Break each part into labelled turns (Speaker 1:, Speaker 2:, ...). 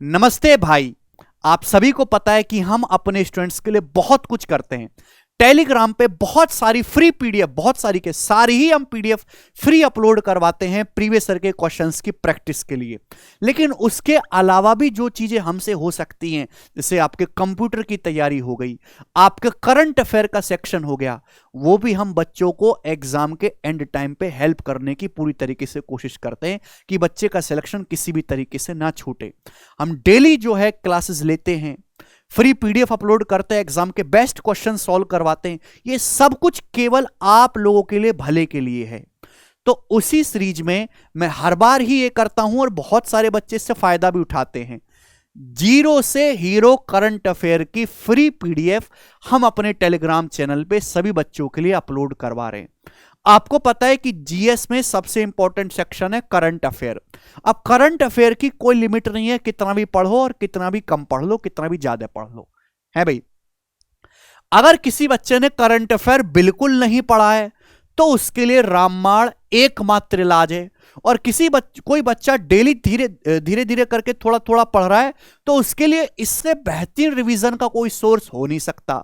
Speaker 1: नमस्ते भाई। आप सभी को पता है कि हम अपने स्टूडेंट्स के लिए बहुत कुछ करते हैं। टेलीग्राम पे बहुत सारी फ्री पीडीएफ, बहुत सारी के सारी ही हम पीडीएफ फ्री अपलोड करवाते हैं प्रीवियस ईयर के क्वेश्चंस की प्रैक्टिस के लिए। लेकिन उसके अलावा भी जो चीजें हमसे हो सकती हैं, जैसे आपके कंप्यूटर की तैयारी हो गई, आपके करंट अफेयर का सेक्शन हो गया, वो भी हम बच्चों को एग्जाम के एंड टाइम पे हेल्प करने की पूरी तरीके से कोशिश करते हैं कि बच्चे का सिलेक्शन किसी भी तरीके से ना छूटे। हम डेली जो है क्लासेस लेते हैं, फ्री पीडीएफ अपलोड करते हैं, एग्जाम के बेस्ट क्वेश्चन सॉल्व करवाते हैं। ये सब कुछ केवल आप लोगों के लिए, भले के लिए है। तो उसी सीरीज में मैं हर बार ही ये करता हूं और बहुत सारे बच्चे इससे फायदा भी उठाते हैं। जीरो से हीरो करंट अफेयर की फ्री पीडीएफ हम अपने टेलीग्राम चैनल पे सभी बच्चों के लिए अपलोड करवा रहे हैं। आपको पता है कि जीएस में सबसे इंपॉर्टेंट सेक्शन है करंट अफेयर। अब करंट अफेयर की कोई लिमिट नहीं है, कितना भी पढ़ो और कितना भी कम पढ़ लो, कितना भी ज्यादा पढ़ लो, है भाई। अगर किसी बच्चे ने करंट अफेयर बिल्कुल नहीं पढ़ा है तो उसके लिए रामबाण एकमात्र इलाज है। और कोई बच्चा डेली धीरे धीरे करके थोड़ा थोड़ा पढ़ रहा है तो उसके लिए इससे बेहतरीन रिवीजन का कोई सोर्स हो नहीं सकता।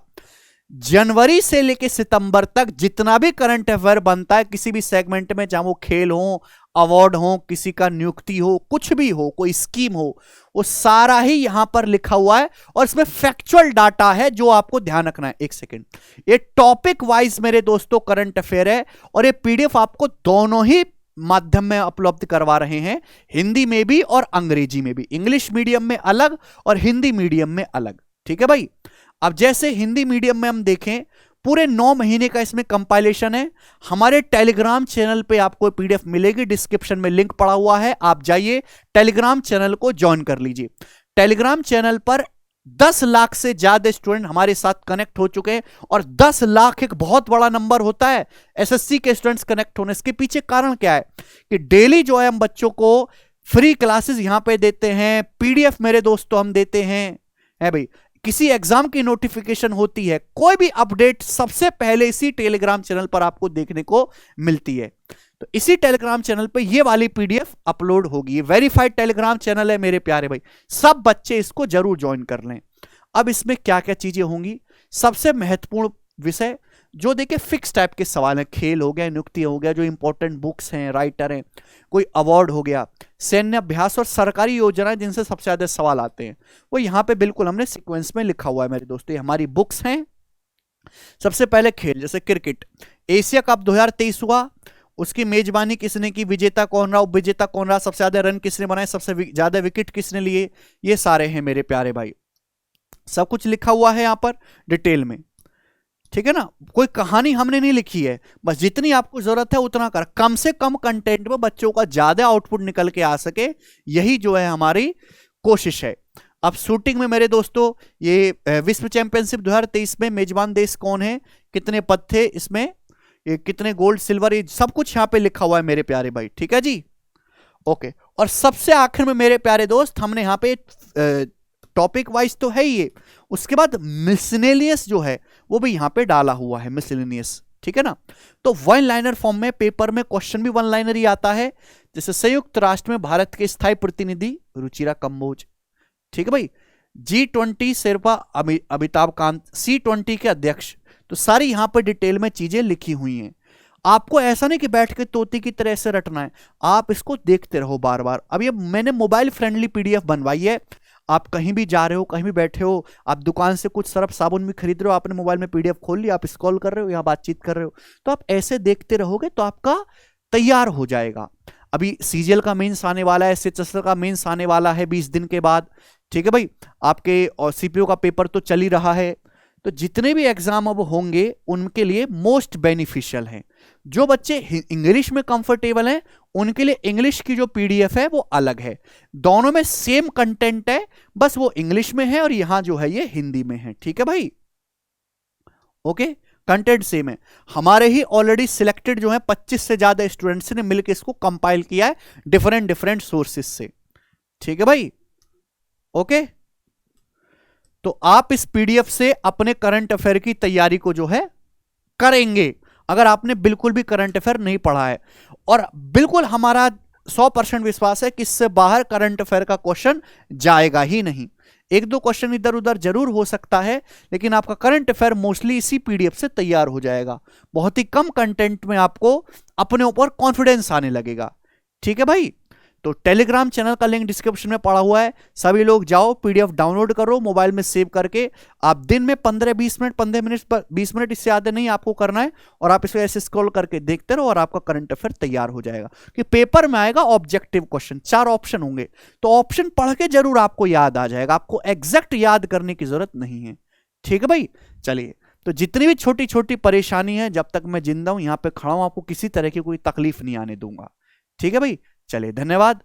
Speaker 1: जनवरी से लेकर सितंबर तक जितना भी करंट अफेयर बनता है किसी भी सेगमेंट में, चाहे वो खेल हो, अवार्ड हो, किसी का नियुक्ति हो, कुछ भी हो, कोई स्कीम हो, वो सारा ही यहां पर लिखा हुआ है और इसमें फैक्चुअल डाटा है जो आपको ध्यान रखना है। एक सेकेंड, ये टॉपिक वाइज मेरे दोस्तों करंट अफेयर है और ये पीडीएफ आपको दोनों ही माध्यम में उपलब्ध करवा रहे हैं, हिंदी में भी और अंग्रेजी में भी। इंग्लिश मीडियम में अलग और हिंदी मीडियम में अलग, ठीक है भाई। अब जैसे हिंदी मीडियम में हम देखें, पूरे 9 महीने का इसमें कंपाइलेशन है। हमारे टेलीग्राम चैनल पे आपको पीडीएफ मिलेगी, डिस्क्रिप्शन में लिंक पड़ा हुआ है, आप जाइए टेलीग्राम चैनल को ज्वाइन कर लीजिए। टेलीग्राम चैनल पर 10 लाख से ज्यादा स्टूडेंट हमारे साथ कनेक्ट हो चुके हैं और 10 लाख एक बहुत बड़ा नंबर होता है एसएससी के स्टूडेंट्स कनेक्ट होने। इसके पीछे कारण क्या है कि डेली जो है हम बच्चों को फ्री क्लासेस यहां पे देते हैं, पीडीएफ मेरे दोस्तों हम देते हैं, है भाई। किसी एग्जाम की नोटिफिकेशन होती है, कोई भी अपडेट सबसे पहले इसी टेलीग्राम चैनल पर आपको देखने को मिलती है। तो इसी टेलीग्राम चैनल पे ये वाली पीडीएफ अपलोड होगी। वेरीफाइड टेलीग्राम चैनल है मेरे प्यारे भाई, सब बच्चे इसको जरूर ज्वाइन कर लें। अब इसमें क्या क्या चीजें होंगी, सबसे महत्वपूर्ण विषय जो देखिए फिक्स टाइप के सवाल हैं, खेल हो गया, नियुक्ति हो गया, जो इंपॉर्टेंट बुक्स हैं, राइटर हैं, कोई अवार्ड हो गया, सैन्य अभ्यास और सरकारी योजनाएं जिनसे सबसे ज्यादा सवाल आते हैं, वो यहाँ पे बिल्कुल हमने सीक्वेंस में लिखा हुआ है मेरे दोस्तों। ये हमारी बुक्स हैं। सबसे पहले खेल, जैसे क्रिकेट, एशिया कप 2023 हुआ, उसकी मेजबानी किसने की, विजेता कौन रहा, उपविजेता कौन रहा, सबसे ज्यादा रन किसने बनाए, सबसे ज्यादा विकेट किसने लिए, ये सारे हैं मेरे प्यारे भाई। सब कुछ लिखा हुआ है यहां पर डिटेल में, ठीक है ना। कोई कहानी हमने नहीं लिखी है, बस जितनी आपको जरूरत है उतना कर, कम से कम कंटेंट में बच्चों का ज्यादा आउटपुट निकल के आ सके, यही जो है हमारी कोशिश है। अब शूटिंग में मेरे दोस्तों ये विश्व चैंपियनशिप 2023 में मेजबान देश कौन है, कितने पद थे इसमें, ये कितने गोल्ड सिल्वर, ये सब कुछ यहाँ पे लिखा हुआ है मेरे प्यारे भाई, ठीक है जी, ओके। और सबसे आखिर में मेरे प्यारे दोस्त हमने यहाँ पे टॉपिक वाइज तो है ही ये, उसके बाद मिसलेनियस जो है वो भी यहां पे डाला हुआ है, मिसलेनियस, ठीक है ना। तो वन लाइनर फॉर्म में पेपर में क्वेश्चन भी वन लाइनर ही आता है, जैसे संयुक्त राष्ट्र में भारत के स्थायी प्रतिनिधि रुचिरा कंबोज, ठीक है भाई। G20 शेरपा अमिताभ कांत, C20 के अध्यक्ष, तो सारी यहां पर डिटेल में चीजें लिखी हुई हैं। आपको ऐसा नहीं कि बैठ के तोते की तरह से रटना है, आप इसको देखते रहो बार बार। अब ये मैंने मोबाइल फ्रेंडली पीडीएफ बनवाई है, आप कहीं भी जा रहे हो, कहीं भी बैठे हो, आप दुकान से कुछ सर्फ साबुन भी खरीद रहे हो, आपने मोबाइल में पीडीएफ खोल लिया, आप स्क्रॉल कर रहे हो, यहाँ बातचीत कर रहे हो, तो आप ऐसे देखते रहोगे तो आपका तैयार हो जाएगा। अभी सीजीएल का मेंस आने वाला है, एसएचएस का मेंस आने वाला है 20 दिन के बाद, ठीक है भाई। आपके और सीपीओ का पेपर तो चल ही रहा है, तो जितने भी एग्जाम अब होंगे उनके लिए मोस्ट बेनिफिशियल है। जो बच्चे इंग्लिश में कंफर्टेबल हैं उनके लिए इंग्लिश की जो पीडीएफ है वो अलग है, दोनों में सेम कंटेंट है, बस वो इंग्लिश में है और यहां जो है ये हिंदी में है, ठीक है भाई, ओके। कंटेंट सेम है। हमारे ही ऑलरेडी सिलेक्टेड जो है 25 से ज्यादा स्टूडेंट्स ने मिलकर इसको कंपाइल किया है डिफरेंट सोर्सेस से, ठीक है भाई, ओके। तो आप इस पीडीएफ से अपने करंट अफेयर की तैयारी को जो है करेंगे, अगर आपने बिल्कुल भी करंट अफेयर नहीं पढ़ा है। और बिल्कुल हमारा 100% विश्वास है कि इससे बाहर करंट अफेयर का क्वेश्चन जाएगा ही नहीं। एक दो क्वेश्चन इधर उधर जरूर हो सकता है, लेकिन आपका करंट अफेयर मोस्टली इसी पीडीएफ से तैयार हो जाएगा। बहुत ही कम कंटेंट में आपको अपने ऊपर कॉन्फिडेंस आने लगेगा। ठीक है भाई, तो टेलीग्राम चैनल का लिंक डिस्क्रिप्शन में पड़ा हुआ है, सभी लोग जाओ पीडीएफ डाउनलोड करो, मोबाइल में सेव करके आप दिन में 15-20 मिनट 20 मिनट इससे ज्यादा नहीं आपको करना है, और आप इसको ऐसे स्क्रॉल करके देखते रहो और आपका करंट अफेयर तैयार हो जाएगा। कि पेपर में आएगा ऑब्जेक्टिव क्वेश्चन, 4 ऑप्शन होंगे, तो ऑप्शन पढ़ के जरूर आपको याद आ जाएगा, आपको एग्जैक्ट याद करने की जरूरत नहीं है। ठीक है भाई, चलिए, तो जितनी भी छोटी छोटी परेशानी है, जब तक मैं जिंदा हूं यहां पे खड़ा हूं, आपको किसी तरह की कोई तकलीफ नहीं आने दूंगा। ठीक है भाई, चलिए, धन्यवाद।